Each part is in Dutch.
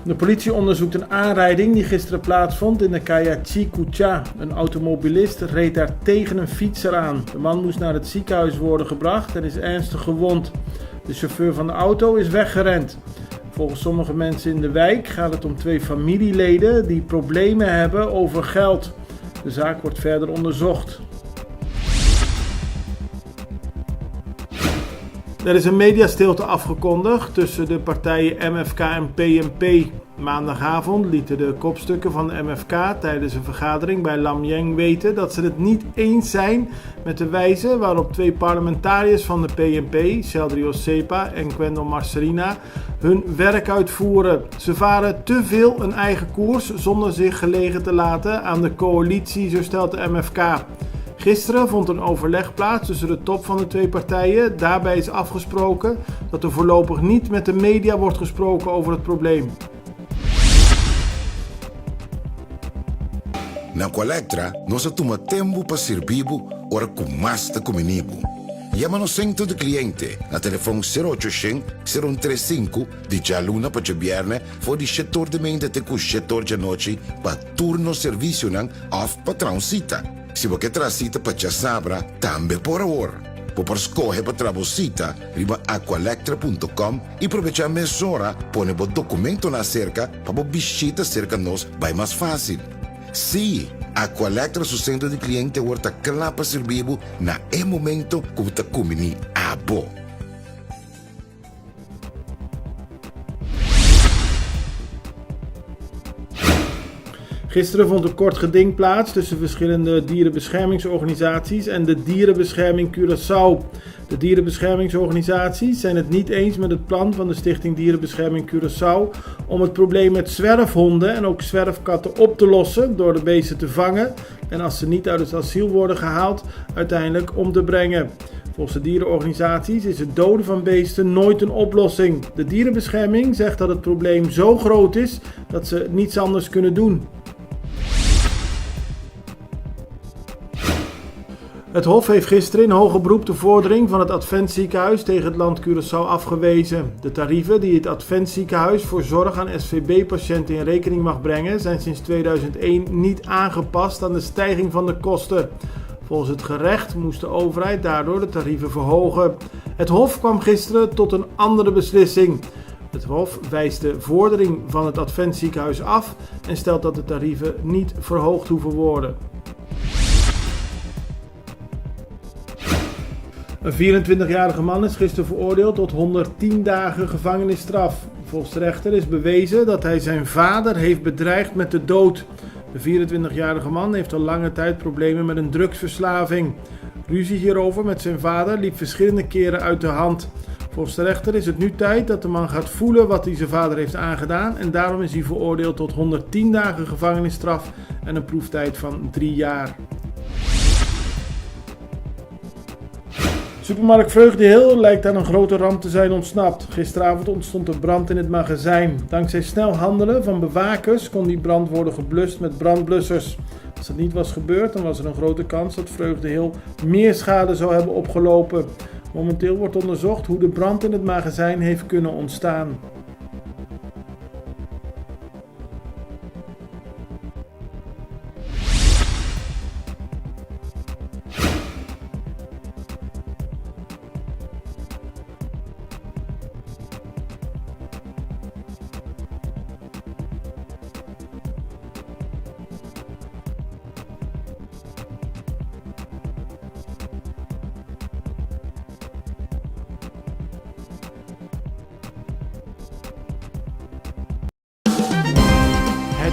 De politie onderzoekt een aanrijding die gisteren plaatsvond in de Kaya Chikucha. Een automobilist reed daar tegen een fietser aan. De man moest naar het ziekenhuis worden gebracht en is ernstig gewond. De chauffeur van de auto is weggerend. Volgens sommige mensen in de wijk gaat het om 2 familieleden die problemen hebben over geld. De zaak wordt verder onderzocht. Er is een mediastilte afgekondigd tussen de partijen MFK en PNP. Maandagavond lieten de kopstukken van de MFK tijdens een vergadering bij Lam Yeng weten dat ze het niet eens zijn met de wijze waarop 2 parlementariërs van de PNP, Sheldrio Sepa en Kwendol Marcelina, hun werk uitvoeren. Ze varen te veel een eigen koers zonder zich gelegen te laten aan de coalitie, zo stelt de MFK. Gisteren vond een overleg plaats tussen de top van de 2 partijen. Daarbij is afgesproken dat er voorlopig niet met de media wordt gesproken over het probleem. Na Colectra, nós toma tempo para servir ora com mais de comunibo. Llama no centro de cliente na telefone 0800-035 de Jaluna para Jabierne voor die setor de mente te com setor de noite para turno serviço nang of patrão cita. Se você traz cita para Sabra, também por hora. Por escolher para trabalhar, riba aqualectra.com e aproveitar a mesura, põe o documento na cerca para a visita cerca nós vai mais fácil. Sim, Aqualectra, seu centro de cliente, está claro para servir na momento que você come a bo. Gisteren vond een kort geding plaats tussen verschillende dierenbeschermingsorganisaties en de Dierenbescherming Curaçao. De dierenbeschermingsorganisaties zijn het niet eens met het plan van de Stichting Dierenbescherming Curaçao om het probleem met zwerfhonden en ook zwerfkatten op te lossen door de beesten te vangen en als ze niet uit het asiel worden gehaald, uiteindelijk om te brengen. Volgens de dierenorganisaties is het doden van beesten nooit een oplossing. De dierenbescherming zegt dat het probleem zo groot is dat ze niets anders kunnen doen. Het Hof heeft gisteren in hoger beroep de vordering van het Adventziekenhuis tegen het land Curaçao afgewezen. De tarieven die het Adventziekenhuis voor zorg aan SVB-patiënten in rekening mag brengen zijn sinds 2001 niet aangepast aan de stijging van de kosten. Volgens het gerecht moest de overheid daardoor de tarieven verhogen. Het Hof kwam gisteren tot een andere beslissing. Het Hof wijst de vordering van het Adventziekenhuis af en stelt dat de tarieven niet verhoogd hoeven worden. Een 24-jarige man is gisteren veroordeeld tot 110 dagen gevangenisstraf. Volgens de rechter is bewezen dat hij zijn vader heeft bedreigd met de dood. De 24-jarige man heeft al lange tijd problemen met een drugsverslaving. Ruzie hierover met zijn vader liep verschillende keren uit de hand. Volgens de rechter is het nu tijd dat de man gaat voelen wat hij zijn vader heeft aangedaan en daarom is hij veroordeeld tot 110 dagen gevangenisstraf en een proeftijd van 3 jaar. Supermarkt Vreugdehil lijkt aan een grote ramp te zijn ontsnapt. Gisteravond ontstond er brand in het magazijn. Dankzij snel handelen van bewakers kon die brand worden geblust met brandblussers. Als dat niet was gebeurd, dan was er een grote kans dat Vreugdehil meer schade zou hebben opgelopen. Momenteel wordt onderzocht hoe de brand in het magazijn heeft kunnen ontstaan.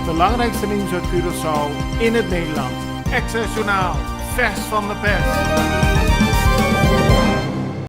Het belangrijkste nieuws uit Curaçao in het Nederland. Access Journaal, vers van de pers.